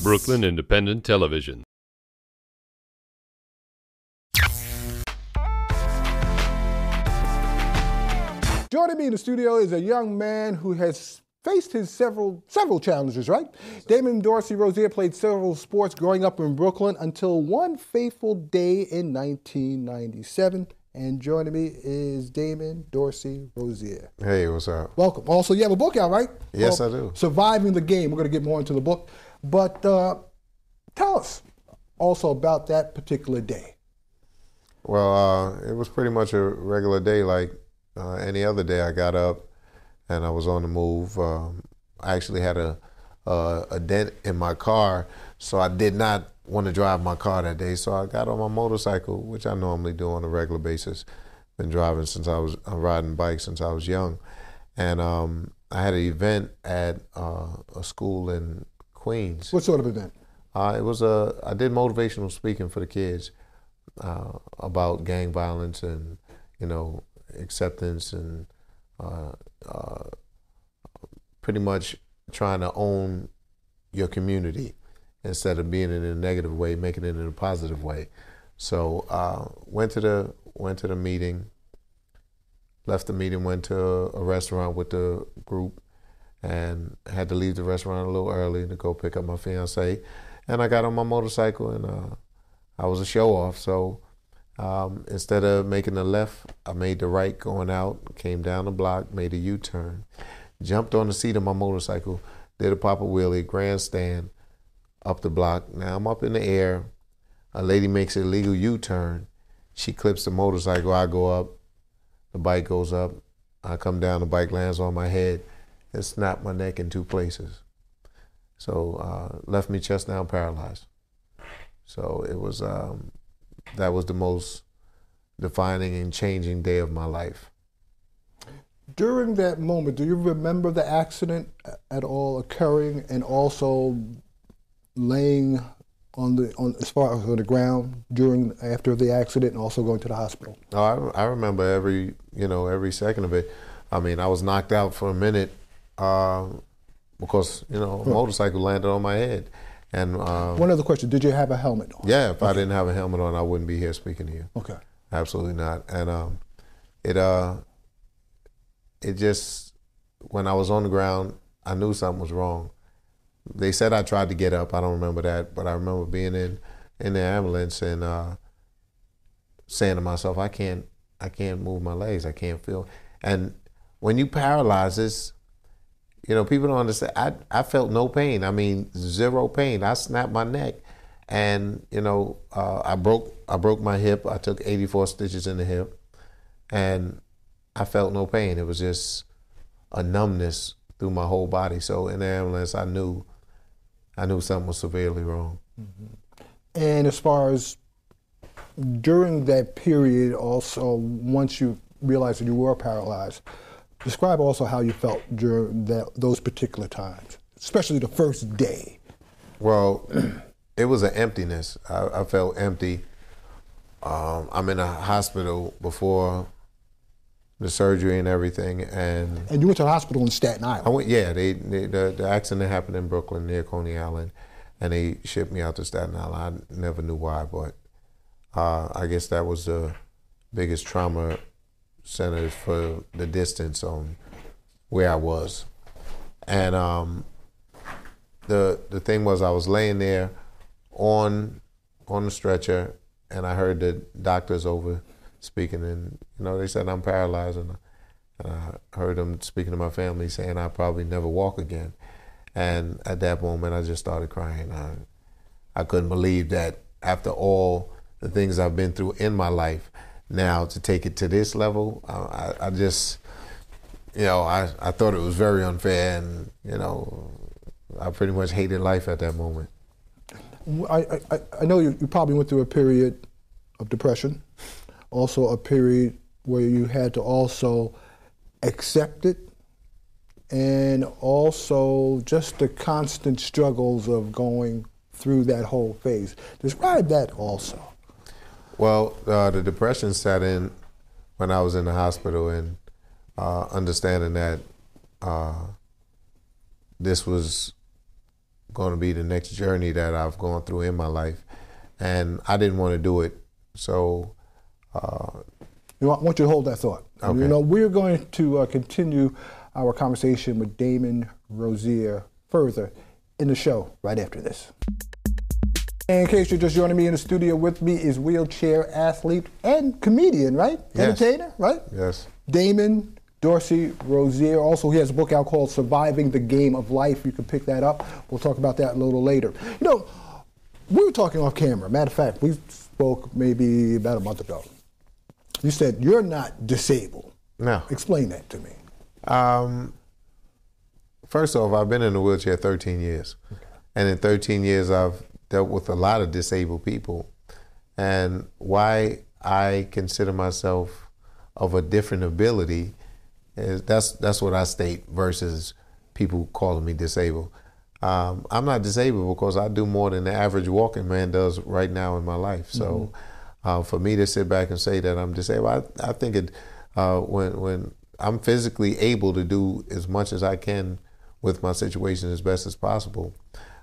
Brooklyn Independent Television. Joining me in the studio is a young man who has faced his several challenges, right? Damon Dorsey Rozier played several sports growing up in Brooklyn until one fateful day in 1997. And joining me is Damon Dorsey Rozier. Hey, what's up? Welcome. Also, you have a book out, right? Yes, I do. Surviving the Game. We're going to get more into the book. But tell us also about that particular day. Well, it was pretty much a regular day like any other day. I got up and I was on the move. I actually had a dent in my car, so I did not want to drive my car that day. So I got on my motorcycle, which I normally do on a regular basis. Been driving I'm riding bikes since I was young. And I had an event at a school in Queens. What sort of event? I did motivational speaking for the kids about gang violence and, acceptance and pretty much trying to own your community instead of being in a negative way, making it in a positive way. So went to the meeting, left the meeting, went to a restaurant with the group, and had to leave the restaurant a little early to go pick up my fiance. And I got on my motorcycle, and I was a show off. So instead of making the left, I made the right going out, came down the block, made a U-turn, jumped on the seat of my motorcycle, did a pop-up wheelie, grandstand, up the block. Now I'm up in the air. A lady makes an illegal U-turn. She clips the motorcycle. I go up. The bike goes up. I come down. The bike lands on my head and snapped my neck in two places. So left me chest down paralyzed. So it was that was the most defining and changing day of my life. During that moment, do you remember the accident at all occurring, and also laying on the ground after the accident, and also going to the hospital? Oh, I remember every second of it. I mean, I was knocked out for a minute because a motorcycle landed on my head. And one other question: did you have a helmet on? Yeah, if I didn't have a helmet on, I wouldn't be here speaking to you. Okay. Absolutely not. And it just, when I was on the ground, I knew something was wrong. They said I tried to get up. I don't remember that, but I remember being in the ambulance and saying to myself, I can't move my legs. I can't feel. And when you paralyze, it's, people don't understand. I felt no pain. I mean, zero pain. I snapped my neck, and I broke my hip. I took 84 stitches in the hip, and I felt no pain. It was just a numbness through my whole body. So in the ambulance, I knew something was severely wrong. Mm-hmm. And as far as during that period, also, once you realized that you were paralyzed, describe also how you felt during those particular times, especially the first day. Well, it was an emptiness. I felt empty. I'm in a hospital before the surgery and everything, and you went to the hospital in Staten Island. I went. Yeah, the accident happened in Brooklyn near Coney Island, and they shipped me out to Staten Island. I never knew why, but I guess that was the biggest trauma center for the distance on where I was. And the thing was, I was laying there on the stretcher, and I heard the doctors over speaking, and they said I'm paralyzed, and I heard them speaking to my family saying I'll probably never walk again. And at that moment, I just started crying. I couldn't believe that after all the things I've been through in my life, now to take it to this level, I just, I thought it was very unfair, and I pretty much hated life at that moment. I know you probably went through a period of depression, also a period where you had to also accept it, and also just the constant struggles of going through that whole phase. Describe that also. Well, the depression set in when I was in the hospital, and understanding that this was going to be the next journey that I've gone through in my life, and I didn't want to do it. So I want you to hold that thought. Okay. You know, we're going to continue our conversation with Damon Rosier further in the show right after this. And in case you're just joining me in the studio, with me is wheelchair athlete and comedian, right? Yes. Entertainer, right? Yes. Damon Dorsey Rozier. Also, he has a book out called Surviving the Game of Life. You can pick that up. We'll talk about that a little later. You know, we were talking off camera. Matter of fact, we spoke maybe about a month ago. You said you're not disabled. No. Explain that to me. First off, I've been in a wheelchair 13 years. Okay. And in 13 years, I've dealt with a lot of disabled people. And why I consider myself of a different ability is that's what I state versus people calling me disabled. I'm not disabled because I do more than the average walking man does right now in my life. So for me to sit back and say that I'm disabled, I think it when I'm physically able to do as much as I can with my situation as best as possible.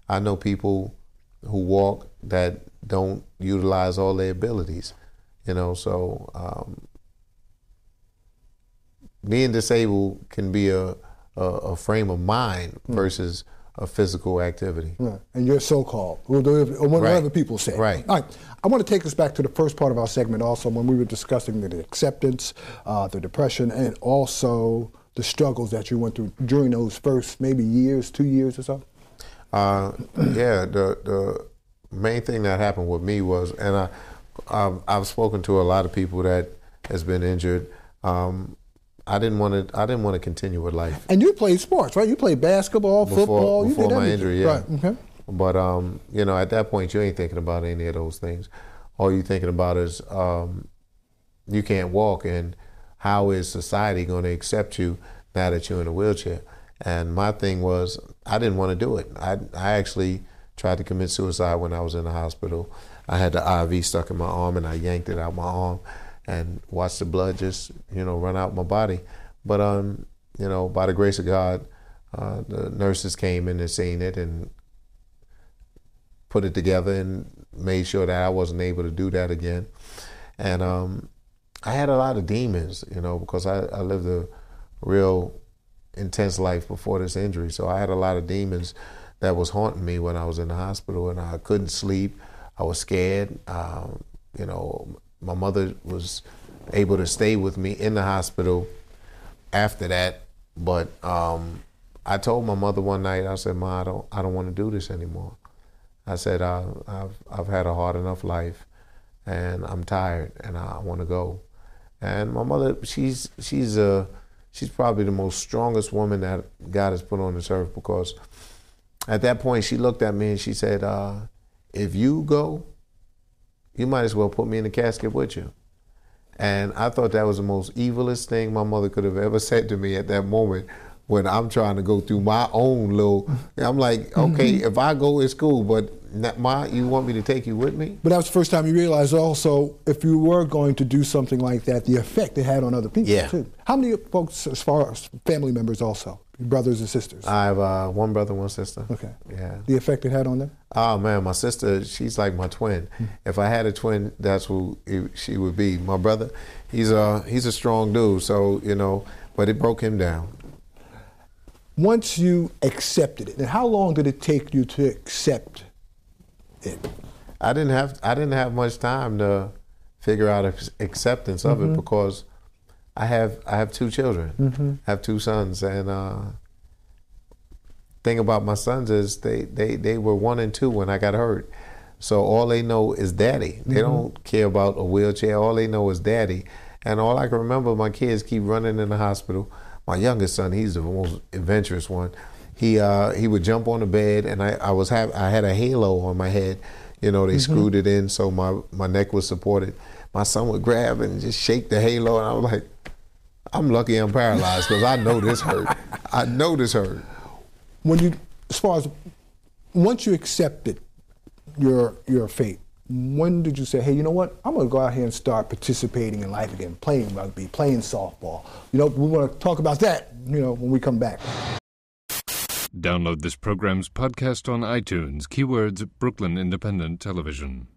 I know people who walk that don't utilize all their abilities, you know, so being disabled can be a frame of mind versus a physical activity. Right. And you're so-called, whatever people say. Right. All right. I want to take us back to the first part of our segment also when we were discussing the acceptance, the depression, and also the struggles that you went through during those first maybe years, 2 years or so? Yeah, the main thing that happened with me was, and I've spoken to a lot of people that has been injured. I didn't want to continue with life. And you played sports, right? You played basketball, football. Before you did my everything. injury, yeah. Right. Okay. But you know, at that point, you ain't thinking about any of those things. All you're thinking about is you can't walk, and how is society going to accept you now that you're in a wheelchair? And my thing was, I didn't want to do it. I actually tried to commit suicide when I was in the hospital. I had the IV stuck in my arm, and I yanked it out my arm and watched the blood just, you know, run out my body. But you know, by the grace of God, the nurses came in and seen it and put it together and made sure that I wasn't able to do that again. And I had a lot of demons, you know, because I lived a real intense life before this injury. So I had a lot of demons that was haunting me when I was in the hospital, and I couldn't sleep. I was scared. You know, my mother was able to stay with me in the hospital after that. But I told my mother one night, I said, "Ma, I don't want to do this anymore." I said, I've had a hard enough life, and I'm tired, and I want to go. And my mother, she's probably the most strongest woman that God has put on this earth, because at that point she looked at me and she said, if you go, you might as well put me in the casket with you. And I thought that was the most evilest thing my mother could have ever said to me at that moment, when I'm trying to go through my own little, I'm like, okay, if I go, it's cool, but Ma, you want me to take you with me? But that was the first time you realized also, if you were going to do something like that, the effect it had on other people too. How many folks, as far as family members also, brothers and sisters? I have one brother, one sister. Okay. Yeah. The effect it had on them? Oh man, my sister, she's like my twin. If I had a twin, that's who she would be. My brother, he's a strong dude, so, you know, but it broke him down. Once you accepted it, and how long did it take you to accept it? I didn't have much time to figure out acceptance of it, because I have two children. I have two sons, and thing about my sons is they were 1 and 2 when I got hurt. So all they know is daddy. They don't care about a wheelchair. All they know is daddy. And all I can remember, my kids keep running in the hospital. My youngest son, he's the most adventurous one. He would jump on the bed, and I had a halo on my head. You know, they screwed it in so my neck was supported. My son would grab and just shake the halo, and I was like, I'm lucky I'm paralyzed, because I know this hurt. I know this hurt. When you, as far as, once you accepted your fate, when did you say, hey, you know what, I'm going to go out here and start participating in life again, playing rugby, playing softball? You know, we want to talk about that, you know, when we come back. Download this program's podcast on iTunes. Keywords Brooklyn Independent Television.